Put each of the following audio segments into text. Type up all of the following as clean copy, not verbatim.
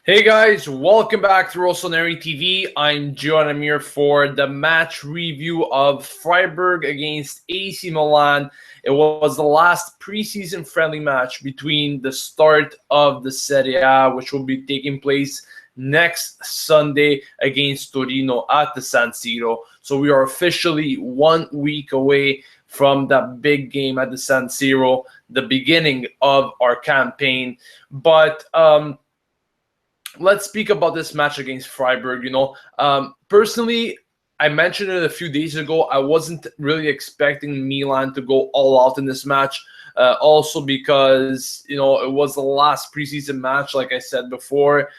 Hey guys, welcome back to Rossoneri TV. I'm Gio and I'm here for the match review of Freiburg against AC Milan. It was the last preseason friendly match between the start of the Serie A, which will be taking place next Sunday against Torino at the San Siro. So we are officially 1 week away from that big game at the San Siro, the beginning of our campaign. But let's speak about this match against Freiburg. Personally, I mentioned it a few days ago. I wasn't really expecting Milan to go all out in this match. Also because it was the last preseason match, like I said before.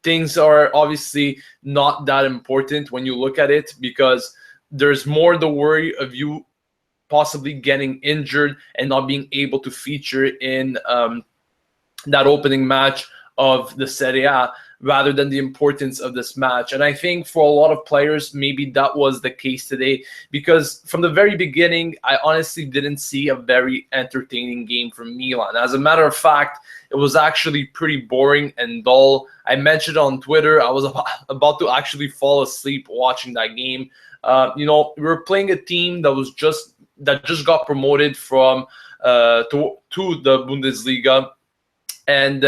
Things are obviously not that important when you look at it because there's more the worry of you possibly getting injured and not being able to feature in that opening match of the Serie A rather than the importance of this match. And I think for a lot of players, maybe that was the case today because from the very beginning, I honestly didn't see a very entertaining game from Milan. As a matter of fact, it was actually pretty boring and dull. I mentioned on Twitter, I was about to actually fall asleep watching that game. We were playing a team that just got promoted from to the Bundesliga. And,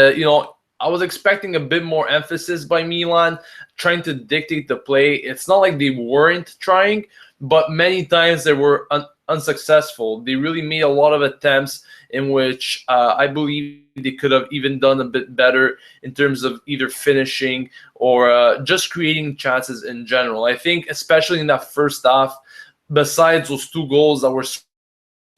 I was expecting a bit more emphasis by Milan, trying to dictate the play. It's not like they weren't trying, but many times they were unsuccessful. They really made a lot of attempts in which I believe they could have even done a bit better in terms of either finishing or just creating chances in general. I think, especially in that first half, besides those two goals that were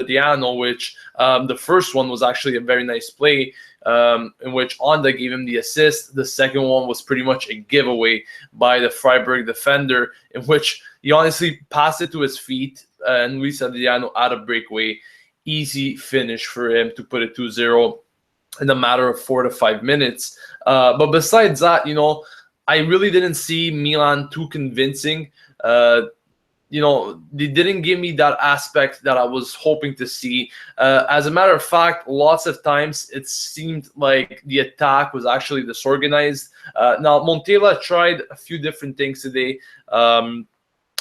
Adriano, which the first one was actually a very nice play in which Onda gave him the assist. The second one was pretty much a giveaway by the Freiburg defender in which he honestly passed it to his feet and Luiz Adriano out of breakaway. Easy finish for him to put it 2-0 in a matter of 4 to 5 minutes. But besides that, I really didn't see Milan too convincing. They didn't give me that aspect that I was hoping to see. As a matter of fact, lots of times it seemed like the attack was actually disorganized. Now, Montella tried a few different things today.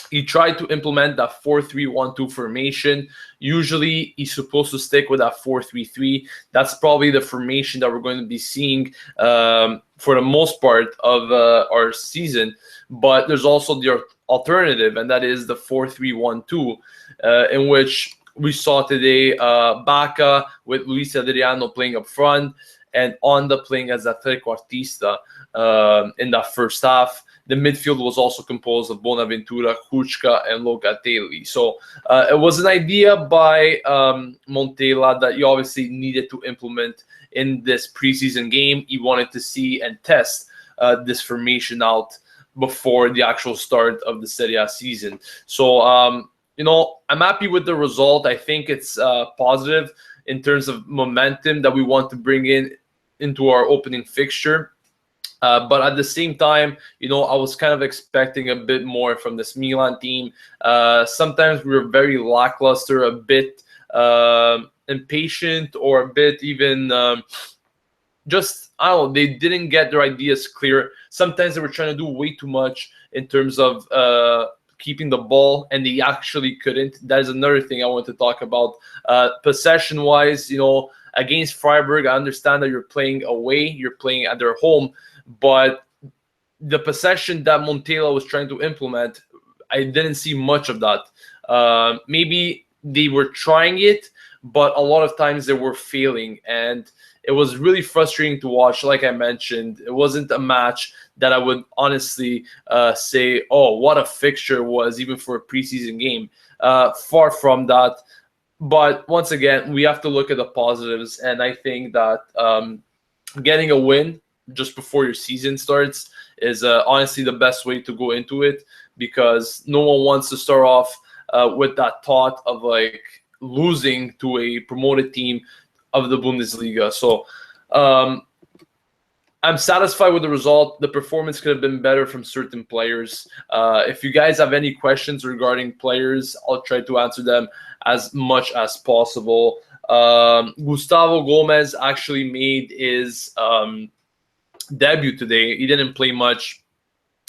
He tried to implement that 4-3-1-2 formation. Usually, he's supposed to stick with that 4-3-3. That's probably the formation that we're going to be seeing for the most part of our season. But there's also the alternative, and that is the 4-3-1-2, in which we saw today Baca with Luiz Adriano playing up front and Onda playing as a trequartista in that first half. The midfield was also composed of Bonaventura, Kuchka, and Locatelli. So it was an idea by Montella that he obviously needed to implement in this preseason game. He wanted to see and test this formation out before the actual start of the Serie A season. So, I'm happy with the result. I think it's positive in terms of momentum that we want to bring into our opening fixture. But at the same time, I was kind of expecting a bit more from this Milan team. Sometimes we were very lackluster, a bit impatient, or a bit even I don't know, they didn't get their ideas clear. Sometimes they were trying to do way too much in terms of keeping the ball, and they actually couldn't. That is another thing I want to talk about. Possession-wise, against Freiburg, I understand that you're playing away, you're playing at their home, but the possession that Montella was trying to implement, I didn't see much of that. Maybe they were trying it, but a lot of times they were failing, and it was really frustrating to watch. Like I mentioned, it wasn't a match that I would honestly say, oh, what a fixture it was, even for a preseason game. Far from that. But once again, we have to look at the positives, and I think that getting a win just before your season starts is honestly the best way to go into it, because no one wants to start off with that thought of like losing to a promoted team of the Bundesliga. So I'm satisfied with the result. The performance could have been better from certain players. If you guys have any questions regarding players, I'll try to answer them as much as possible. Gustavo Gomez actually made his debut today. He didn't play much.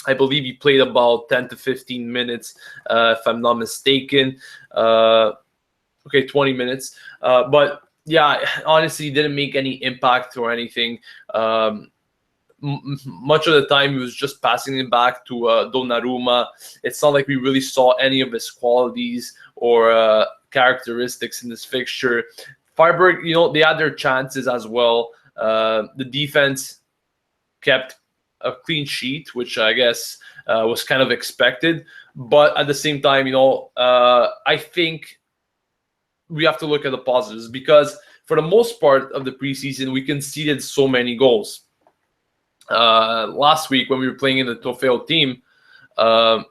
I believe he played about 10 to 15 minutes, if I'm not mistaken. Okay, 20 minutes. But yeah, honestly, he didn't make any impact or anything. Um, Much of the time, he was just passing it back to Donnarumma. It's not like we really saw any of his qualities or characteristics in this fixture. Freiburg, they had their chances as well. The defense kept a clean sheet, which I guess was kind of expected. But at the same time, I think we have to look at the positives because for the most part of the preseason, we conceded so many goals. Last week when we were playing in the Trofeo team, uh,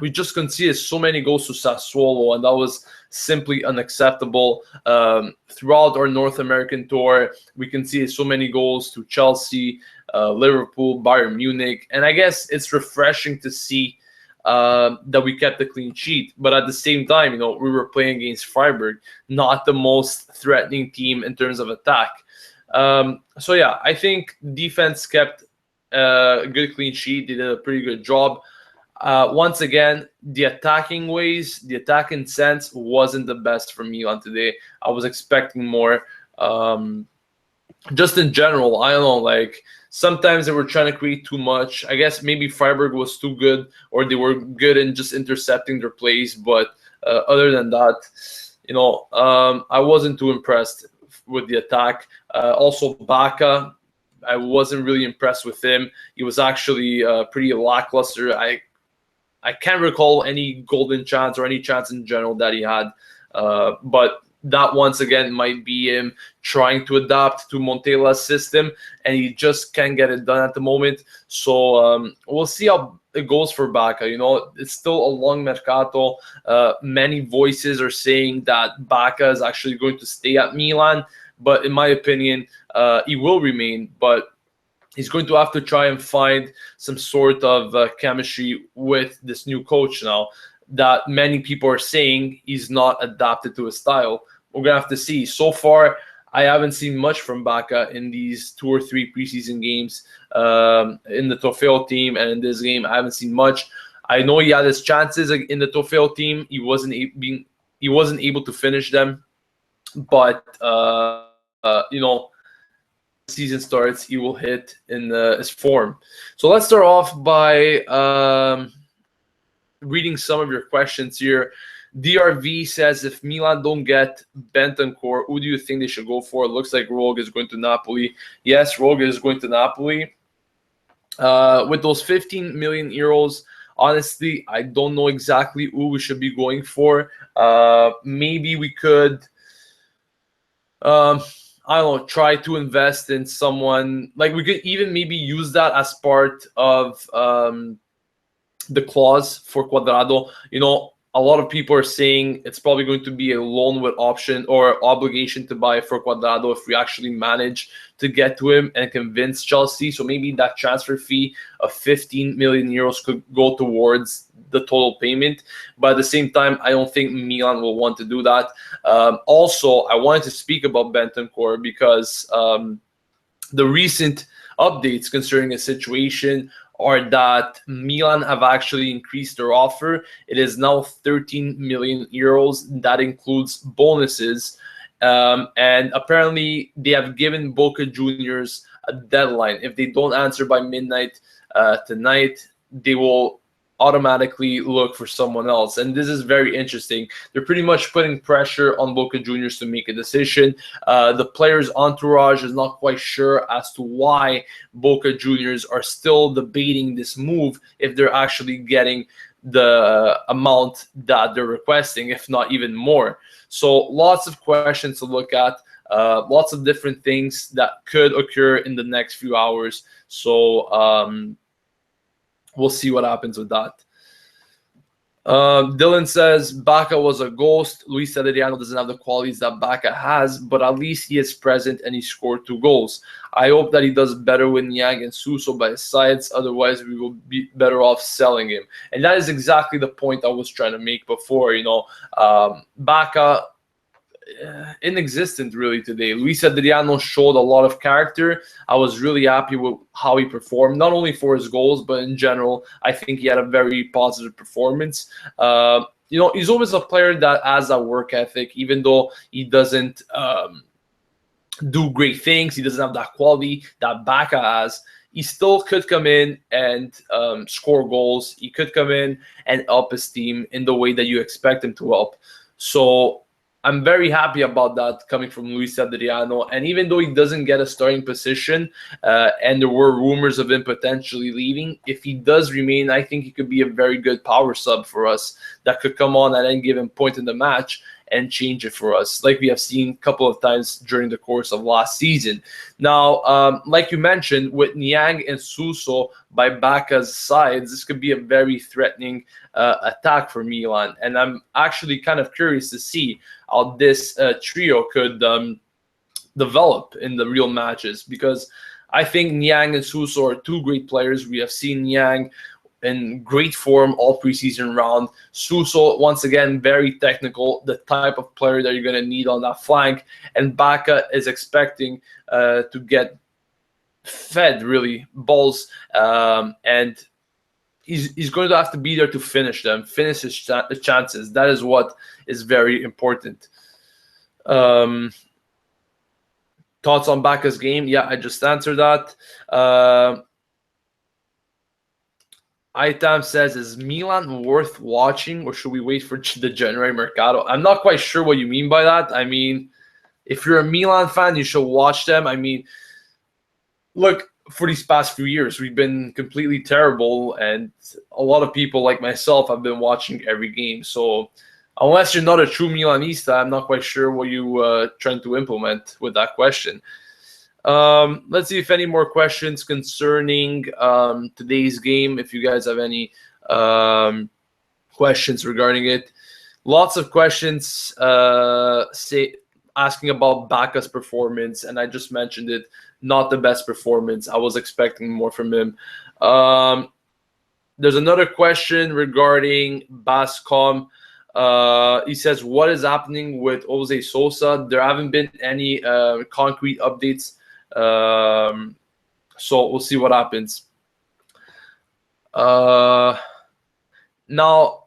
we just conceded so many goals to Sassuolo, and that was simply unacceptable. Throughout our North American tour, we conceded so many goals to Chelsea, Liverpool, Bayern Munich, and I guess it's refreshing to see that we kept a clean sheet. But at the same time, we were playing against Freiburg, not the most threatening team in terms of attack. So yeah, I think defense kept a good clean sheet. They did a pretty good job. Once again, the attacking sense wasn't the best for Milan today. I was expecting more. Just in general, I don't know, like sometimes they were trying to create too much. I guess maybe Freiburg was too good, or they were good in just intercepting their plays. But other than that, I wasn't too impressed with the attack. Also, Baca, I wasn't really impressed with him. He was actually pretty lackluster. I can't recall any golden chance or any chance in general that he had. But that once again might be him trying to adapt to Montela's system, and he just can't get it done at the moment. So we'll see how it goes for Baca. It's still a long mercato. Many voices are saying that Baca is actually going to stay at Milan, but in my opinion, he will remain. But he's going to have to try and find some sort of chemistry with this new coach now that many people are saying he's not adapted to his style. We're going to have to see. So far, I haven't seen much from Baca in these 2 or 3 preseason games. In the Trofeo team and in this game, I haven't seen much. I know he had his chances in the Trofeo team. He wasn't able to finish them. But, season starts, he will hit in his form. So let's start off by reading some of your questions here. DRV says, if Milan don't get Bentancur, who do you think they should go for? It looks like Rogue is going to Napoli. Yes, Rogue is going to Napoli. With those 15 million euros, honestly, I don't know exactly who we should be going for. Maybe we could I don't know, try to invest in someone. Like we could even maybe use that as part of the clause for Cuadrado. A lot of people are saying it's probably going to be a loan with option or obligation to buy for Cuadrado if we actually manage to get to him and convince Chelsea. So maybe that transfer fee of 15 million euros could go towards the total payment. But at the same time, I don't think Milan will want to do that. Also, I wanted to speak about Bentancur because the recent updates concerning his situation are that Milan have actually increased their offer. It is now 13 million euros. That includes bonuses. And apparently they have given Boca Juniors a deadline. If they don't answer by midnight tonight, they will automatically look for someone else. And this is very interesting. They're pretty much putting pressure on Boca Juniors to make a decision. The player's entourage is not quite sure as to why Boca Juniors are still debating this move if they're actually getting the amount that they're requesting, if not even more. So lots of questions to look at, lots of different things that could occur in the next few hours. So we'll see what happens with that. Dylan says Baca was a ghost. Luiz Adriano doesn't have the qualities that Baca has, but at least he is present and he scored 2 goals. I hope that he does better with Niang and Suso by his sides. Otherwise, we will be better off selling him. And that is exactly the point I was trying to make before. Baca, inexistent really today. Luiz Adriano showed a lot of character. I was really happy with how he performed, not only for his goals, but in general. I think he had a very positive performance. He's always a player that has a work ethic, even though he doesn't do great things. He doesn't have that quality that Baka has. He still could come in and score goals. He could come in and help his team in the way that you expect him to help. So I'm very happy about that coming from Luiz Adriano. And even though he doesn't get a starting position, and there were rumors of him potentially leaving, if he does remain, I think he could be a very good power sub for us that could come on at any given point in the match and change it for us, like we have seen a couple of times during the course of last season. Now, like you mentioned, with Niang and Suso by Baka's sides, this could be a very threatening attack for Milan. And I'm actually kind of curious to see how this trio could develop in the real matches, because I think Niang and Suso are two great players. We have seen Niang in great form all preseason round. Suso, once again, very technical, the type of player that you're going to need on that flank. And Baka is expecting to get fed, really, balls. And he's going to have to be there to finish them, finish his chances. That is what is very important. Thoughts on Baka's game? Yeah, I just answered that. Itam says, is Milan worth watching, or should we wait for the January Mercato? I'm not quite sure what you mean by that. I mean, if you're a Milan fan, you should watch them. I mean, look, for these past few years, we've been completely terrible, and a lot of people like myself have been watching every game. So unless you're not a true Milanista, I'm not quite sure what you trying to implement with that question. Let's see if any more questions concerning today's game. If you guys have any questions regarding it, lots of questions asking about Baka's performance, and I just mentioned it. Not the best performance. I was expecting more from him. There's another question regarding Bascom. He says, what is happening with Jose Sosa? There haven't been any concrete updates. So we'll see what happens. Now,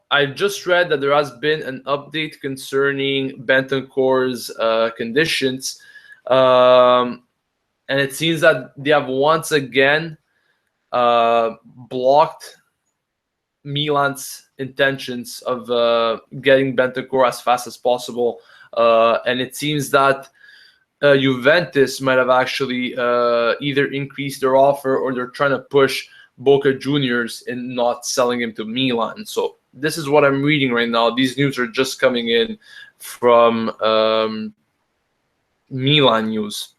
I just read that there has been an update concerning Bentancur's conditions. And it seems that they have once again blocked Milan's intentions of getting Bentancur as fast as possible. And it seems that Juventus might have actually either increased their offer, or they're trying to push Boca Juniors in not selling him to Milan. So this is what I'm reading right now. These news are just coming in from Milan news.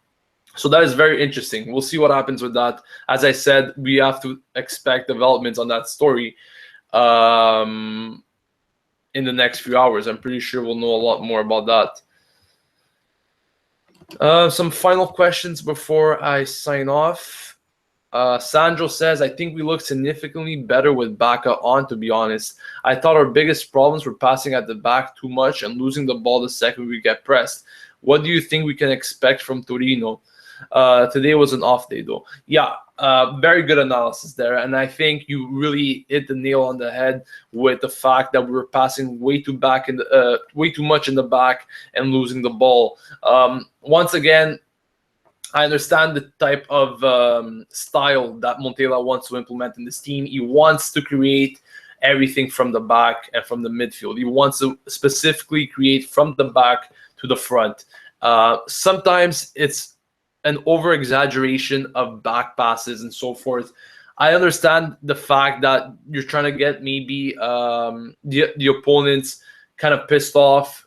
So that is very interesting. We'll see what happens with that. As I said, we have to expect developments on that story in the next few hours. I'm pretty sure we'll know a lot more about that. Some final questions before I sign off. Sandro says, I think we look significantly better with Baka on, to be honest. I thought our biggest problems were passing at the back too much and losing the ball the second we get pressed. What do you think we can expect from Torino? Today was an off day, though. Yeah, very good analysis there. And I think you really hit the nail on the head with the fact that we were passing way too much in the back and losing the ball. Once again, I understand the type of style that Montella wants to implement in this team. He wants to create everything from the back and from the midfield. He wants to specifically create from the back to the front. Sometimes it's an over-exaggeration of back passes and so forth. I understand the fact that you're trying to get maybe the opponents kind of pissed off,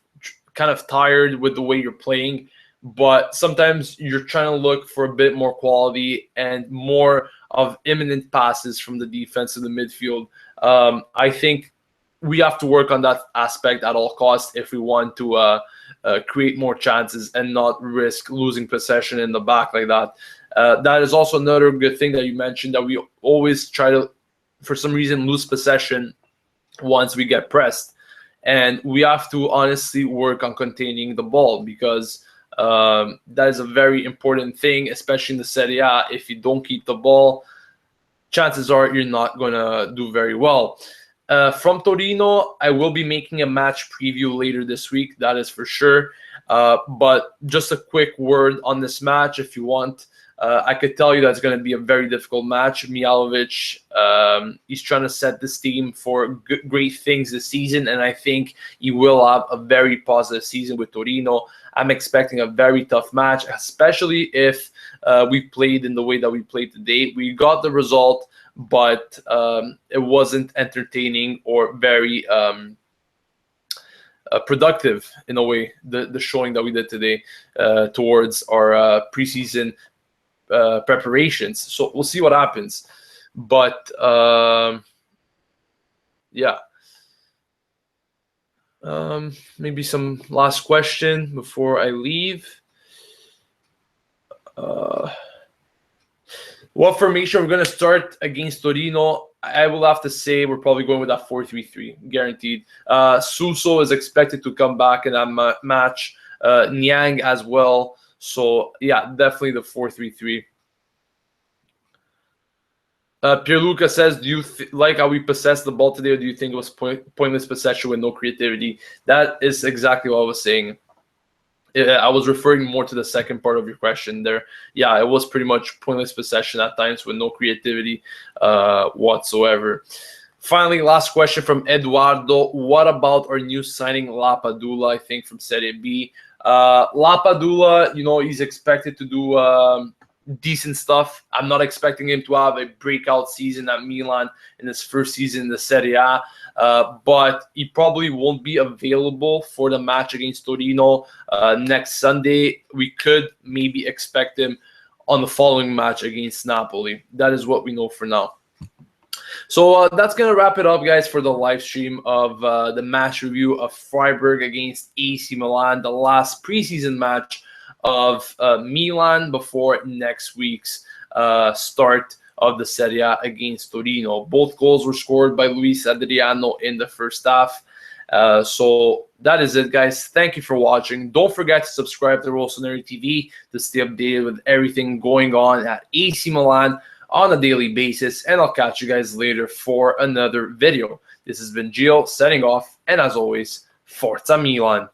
kind of tired with the way you're playing, but sometimes you're trying to look for a bit more quality and more of imminent passes from the defense to the midfield. I think we have to work on that aspect at all costs if we want to create more chances and not risk losing possession in the back like that. That is also another good thing that you mentioned, that we always try to, for some reason, lose possession once we get pressed. and we have to honestly work on containing the ball, because that is a very important thing, especially in the Serie A. If you don't keep the ball, chances are you're not going to do very well. From Torino, I will be making a match preview later this week, that is for sure. But just a quick word on this match, if you want. I could tell you that's going to be a very difficult match. Mihalovic, he's trying to set this team for great things this season, and I think he will have a very positive season with Torino. I'm expecting a very tough match, especially if we played in the way that we played today. We got the result, but it wasn't entertaining or very productive in a way, the showing that we did today towards our preseason preparations. So we'll see what happens. But yeah. Maybe some last question before I leave. What formation we're going to start against Torino? I will have to say we're probably going with that 4-3-3, guaranteed. Suso is expected to come back in that match. Niang as well. So, yeah, definitely the 4-3-3. Pierluca says, do you like how we possessed the ball today, or do you think it was pointless possession with no creativity? That is exactly what I was saying. I was referring more to the second part of your question there. Yeah, it was pretty much pointless possession at times with no creativity whatsoever. Finally, last question from Eduardo. What about our new signing, Lapadula, I think, from Serie B? Lapadula, he's expected to do decent stuff. I'm not expecting him to have a breakout season at Milan in his first season in the Serie A, but he probably won't be available for the match against Torino next Sunday. We could maybe expect him on the following match against Napoli. That is what we know for now. So that's going to wrap it up, guys, for the live stream of the match review of Freiburg against AC Milan, the last preseason match of Milan before next week's start of the Serie A against Torino. Both goals were scored by Luiz Adriano in the first half. So that is it, guys. Thank you for watching. Don't forget to subscribe to Rossoneri TV to stay updated with everything going on at AC Milan on a daily basis, and I'll catch you guys later for another video. This has been Gio signing off, and as always, Forza Milan.